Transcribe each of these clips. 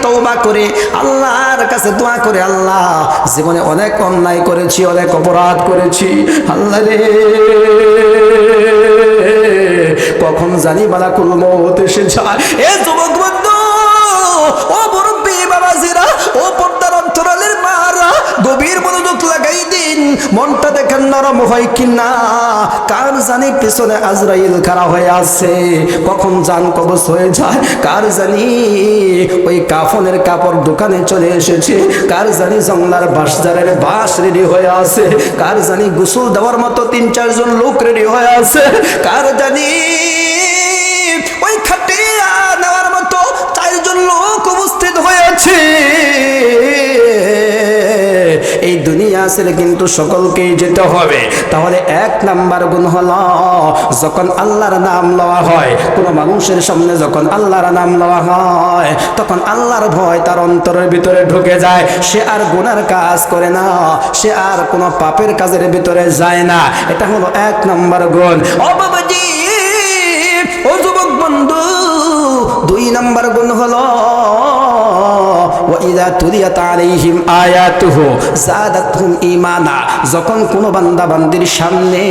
তওবা করে আল্লাহর কাছে দোয়া করে, আল্লাহ জীবনে অনেক অন্যায় করেছি, অনেক অপরাধ করেছি, আল্লাহ রে কখন জানি মালাকুল মউত এসে যায়। এ যুবক বন্ধু, ও মুরব্বি বাবাজিরা, ও পর্দার অন্তরালের মারা, গভীর মনোযোগ লাগাই দিন। মনটা দেখেন নরম হয় কিনা, কার জানি পিছনে আজরাইল খাড়া হয়ে আছে, কখন জান কবজ হয়ে যায়, কার জানি ওই কাফনের কাপড় দোকানে চলে এসেছে, কার জানি জংলার বাঁশঝাড়ের বাঁশ রেডি হয়ে আছে, কার জানি গোসল দেওয়ার মতো 3-4 জন লোক রেডি হয়ে আছে, কার জানি ওই খাটিয়া নেওয়ার মতো 4 জন লোক উপস্থিত হয়েছে। এই দুনিয়া ছেড়ে কিন্তু সকলকেই যেতে হবে। তাহলে 1 নাম্বার গুণ হলো, যখন আল্লাহর নাম লওয়া হয়, কোনো মানুষের সামনে যখন আল্লাহর নাম লওয়া হয়, তখন আল্লাহর ভয় তার অন্তরের ভিতরে ঢুকে যায়। সে আর গুনার কাজ করে না, সে আর কোনো পাপের কাজের ভিতরে যায় না। এটা হলো 1 নাম্বার গুণ। ও বাবাজি, ও যুবক বন্ধু, 2 নাম্বার গুণ হলো ওয়াইদা তুলিয়াত আলাইহিম আয়াতুহু যাদাতহুম ঈমানা। যখন কোনো বান্দা বান্দির সামনে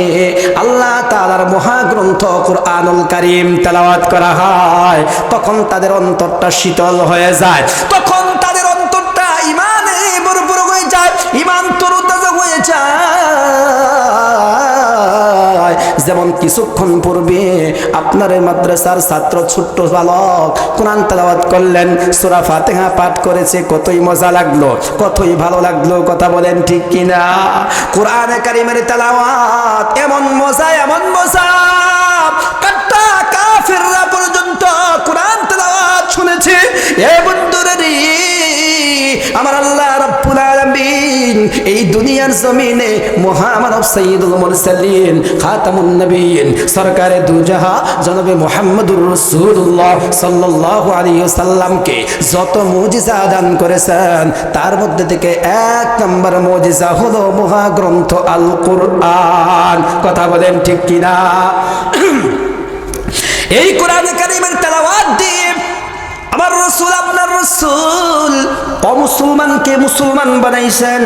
আল্লাহ তাআলার মহাগ্রন্থ কুরআনুল কারীম তেলাওয়াত করা হয়, তখন তাদের অন্তরটা শীতল হয়ে যায়, তখন তাদের অন্তরটা ঈমানে ভরপুর হয়ে যায়, ঈমান তরতাজা হয়ে যায়। যেমন কিছুক্ষণ পূর্বে আপনার মাদ্রাসার ছাত্র ছোট্ট বালক কোরআন তেলাওয়াত করলেন, সূরা ফাতিহা পাঠ করেছে, কতই মজা লাগলো, কতই ভালো লাগলো, কথা বলেন ঠিক কিনা? কোরআনে কারীমের তেলাওয়াত এমন মজা, এমন মজা, কাট্টা কাফেররা পর্যন্ত কোরআন তেলাওয়াত শুনেছে। এ বন্ধুরা রে, আমার আল্লাহ রাব্বুল আলামিন এই দুনিয়ার জমিনে মহামানব সাইয়্যিদুল মুরসালিন খাতামুন নবীন সরকারে দুজাহা জনাবে মুহাম্মদুর রাসূলুল্লাহ সাল্লাল্লাহু আলাইহি ওয়াসাল্লামকে যত মুজিজা দান করেছেন, তার মধ্যে থেকে 1 নম্বর মুজিজা হলো মহাগ্রন্থ আল কোরআন। কথা বলেন ঠিক কিনা? এই কোরআন কারীমের তেলাওয়াত দিয়ে আমার রাসূল, আপনার রাসূল অমুসলমানকে মুসলমান বানাইছেন,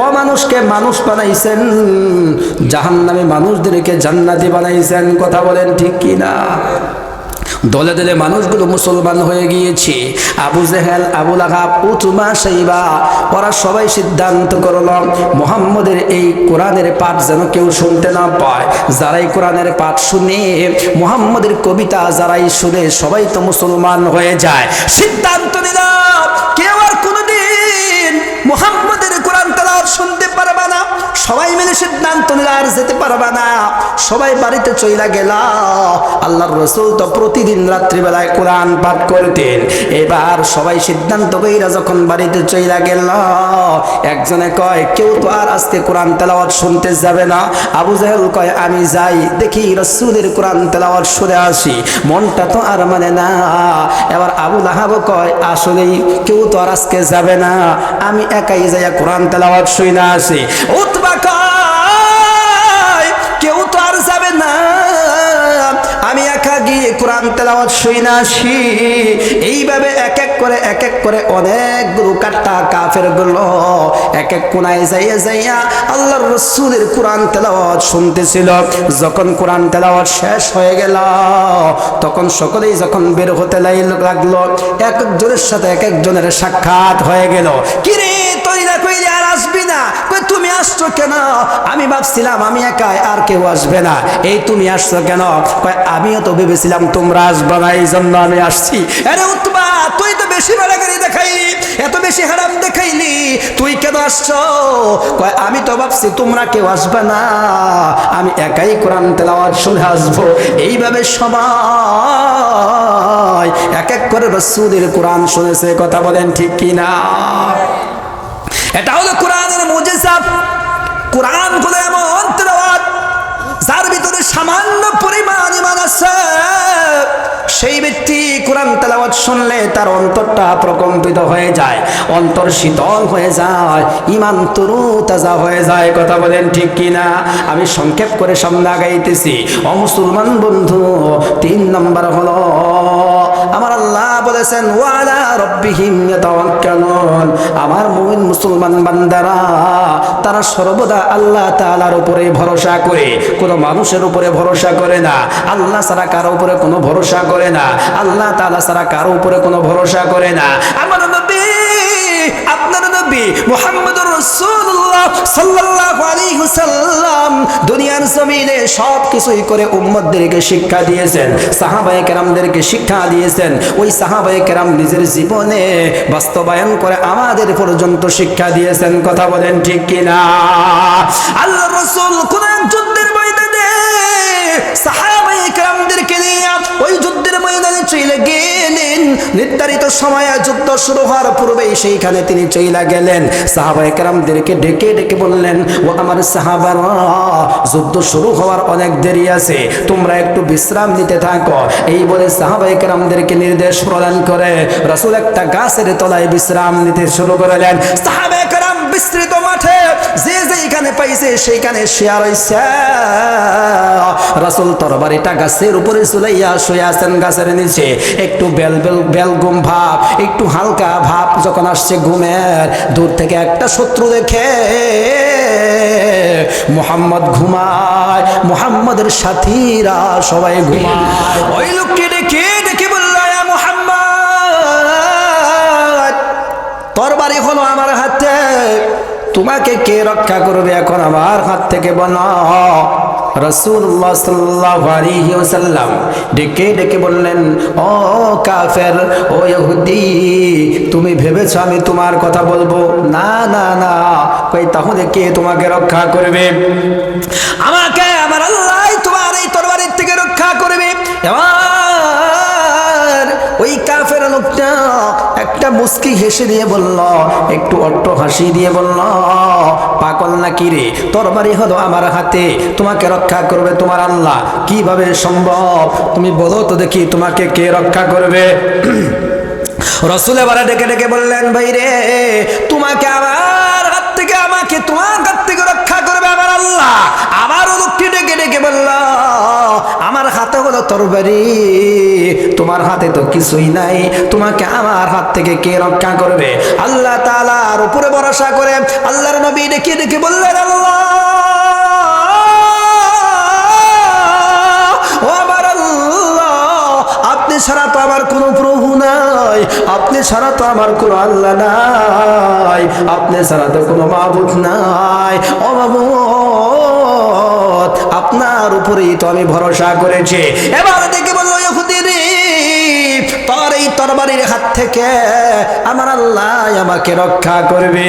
অমানুষকে মানুষ বানাইছেন, জাহান্নামী মানুষদেরকে জান্নাতি বানাইছেন। কথা বলেন ঠিক কিনা? দলে দলে মানুষগুলো মুসলমান হয়ে গিয়েছে। আবু জেহেল, আবু লাহাব, উতবা, শাইবা, ওরা সবাই সিদ্ধান্ত করল মুহাম্মদের এই কোরআনের পাঠ যেন কেউ শুনতে না পায়। যারাই কোরআনের পাঠ শুনে, মুহাম্মদের কবিতা যারাই শুনে, সবাই তো মুসলমান হয়ে যায়। সিদ্ধান্ত নিল কেউ আর কোনোদিন মুহাম্মদের কোরআন তেলাওয়াত শুনতে পারবে না। সবাই মিলে সিদ্ধান্ত নিল আর যেতে পারবে না, সবাই বাড়িতে চইলা গেল। আল্লাহর রাসূল তো প্রতিদিন রাত্রিবেলায় কোরআন পাঠ করতেন। এবার সবাই সিদ্ধান্ত কইরা যখন বাড়িতে চইলা গেল, একজনে কয় কেউ তো আর আজকে কোরআন তেলাওয়াত শুনতে যাবে না। আবু জেহেল কয় আমি যাই, দেখি রাসূলের কোরআন তেলাওয়াত শুনে আসি, মনটা তো আর মানে না। এবার আবু লাহাব কয় আসলেই কেউ তো আর আজকে যাবে না, আমি একাই যাইয়া কোরআন তেলাওয়াত শুনে আসি। উতবা কয় কেউ তো আর যাবে না, আমি একা গিয়ে কোরআন তেলাওয়াত শুনে আসি। এইভাবে এক এক করে অনেকগুলো কাটা কাফের গুলো এক এক কোনায় যাইয়া যাইয়া আল্লাহর রাসূলের কোরআন তেলাওয়াত শুনতেছিল। যখন কোরআন তেলাওয়াত শেষ হয়ে গেল, তখন সকলেই যখন বের হতে লাগলো, এক একজনের সাথে এক একজনের সাক্ষাৎ হয়ে গেল। কিরে তুই না কইলে আর আসবি না? কই তুমি আসছো কেন? আমি ভাবছিলাম আমি একাই, আর কেউ আসবে না। এই তুমি আসছো কেন? কই আমিও তো ভেবেছিলাম তোমরা আসবে না, এই জন্য আমি আসছি। আরে উতবা, তুই তো বেশি বাড়াগাড়ি দেখাইলি, এত বেশি হারাম দেখাইলি, তুই কেন আসছো? কয় আমি তো ভাবছি তোমরা কেউ আসবে না, আমি একাই কোরআন তেলাওয়াত শুনে আসবো। এইভাবে সবাই এক এক করে রাসূলের কোরআন শুনেছে। কথা বলেন ঠিক কিনা? এটা হলো কোরআনের মুজিজা। কোরআন হলো এমন তেলাওয়াত যার ভিতরে সামান্য পরিমাণ ঈমান আছে। সেই ব্যক্তি কোরআন তেলাওয়াত শুনলে তার অন্তরটা প্রকম্পিত হয়ে যায়, অন্তর শীতল হয়ে যায়, ঈমান তরুতাজা হয়ে যায়। কথা বলেন ঠিক কিনা? আমি সংক্ষেপ করে সামনে আগাইতেছি। ও মুসলমান বন্ধু, 3 নম্বর হলো আমার আল্লাহ বলে বলেছেন ওয়া আলা রাব্বিহিম ইয়াতাওয়াক্কালুন, আমার মুমিন মুসলমান বান্দারা তারা সর্বদা আল্লাহ তাআলার উপরে ভরসা করে, কোনো মানুষের উপরে ভরসা করে না। আল্লাহ ছাড়া কারো উপরে কোনো ভরসা করে না। আল্লাহ তাআলা ছাড়া কারো উপরে কোনো ভরসা করে না। আমার নবী, আপনার নবী মুহাম্মদুর রাসূলুল্লাহ সাল্লাল্লাহু আলাইহি ওয়াসাল্লাম দুনিয়ার জমিনে সব কিছুই করে উম্মতদেরকে শিক্ষা দিয়েছেন, সাহাবায়ে কেরামদেরকে শিক্ষা দিয়েছেন। ওই সাহাবায়ে কেরাম নিজের জীবনে বাস্তবায়ন করে আমাদের পর্যন্ত শিক্ষা দিয়েছেন। কথা বলেন ঠিক কিনা? আল্লাহর রাসূল কোন এক যুদ্ধের ময়দানে সাহাবায়ে কেরামদেরকে নিয়ে ওই যুদ্ধের ময়দানে চলে গেলেন। নির্ধারিত সময়ে যুদ্ধ শুরু হওয়ার পূর্বেই সেইখানে তিনি চলে গেলেন। সাহাবায়ে কেরামদেরকে ডেকে ডেকে বললেন, ও আমার সাহাবারা, যুদ্ধ শুরু হওয়ার অনেক দেরি আছে, তোমরা একটু বিশ্রাম নিতে থাকো। এই বলে সাহাবায়ে কেরামদেরকে নির্দেশ প্রদান করে রাসূল একটা গাছের তলায় বিশ্রাম নিতে শুরু করলেন। সাহাবায়ে কেরাম বিস্তৃত মাঠে যে যেখানে পাইছে সেইখানে শুয়ে রইছে। রাসূল তরবারিটা গাছের উপরে ঝুলাইয়া শুয়ে আছেন গাছের নিচে। একটু বেলগুম ভাব, একটু হালকা ভাব যখন আসছে ঘুমের, দূর থেকে একটা শত্রু দেখে মুহাম্মদ ঘুমায়, মুহাম্মদের সাথীরা সবাই ঘুমায়। ওই লোককে ডেকে ডেকে বলল, ইয়া মুহাম্মদ, তরবারি হলো আমার হাতে, তোমাকে কে রক্ষা করবে এখন আমার হাত থেকে বলো। রাসূলুল্লাহ সাল্লাল্লাহু আলাইহি ওয়াসাল্লাম ডেকে ডেকে বললেন, ও কাফের, ও ইহুদি, তুমি ভেবেছো আমি তোমার কথা বলবো? না না না। কই তাহলে কে তোমাকে রক্ষা করবে? আমাকে আমার আল্লাহ তোমার এই তরবারির থেকে রক্ষা করবে। এবার ওই কাফের লোকটা একটা মুস্কি হেসে দিয়ে বলল, একটু অট্ট হাসি দিয়ে বলল, পাগল নাকি রে, তরবারি হলো আমার হাতে, তোমাকে রক্ষা করবে তোমার আল্লাহ, কিভাবে সম্ভব? তুমি বলো তো দেখি তোমাকে কে রক্ষা করবে? রাসূল এবার ডেকে ডেকে বললেন, ভাই রে, তোমাকে আমার হাত থেকে, আমাকে তোমার হাত থেকে রক্ষা করবে আমার আল্লাহ। আমার লোকটি ডেকে ডেকে বলল, আমার হাতে হলো তরবারি, তোমার হাতে তো কিছুই নাই, তোমাকে আমার হাত থেকে কে রক্ষা করবে? আল্লাহ তাআলার উপরে ভরসা করে আল্লাহর নবী ডেকে ডেকে বললেন, আল্লাহ, ও আমার আল্লাহ, আপনি ছাড়া তো আমার কোনো প্রভু নাই, আপনি ছাড়া তো আমার কোনো আল্লাহ নাই, আপনি ছাড়া তো কোনো মাবুদ নাই। ও মাবুদ, আপনার উপরেই তো আমি ভরসা করেছি। এবার দেখে বললো, ইহুদি রে, তোর এই তরবারির হাত থেকে আমার আল্লাহ আমাকে রক্ষা করবে।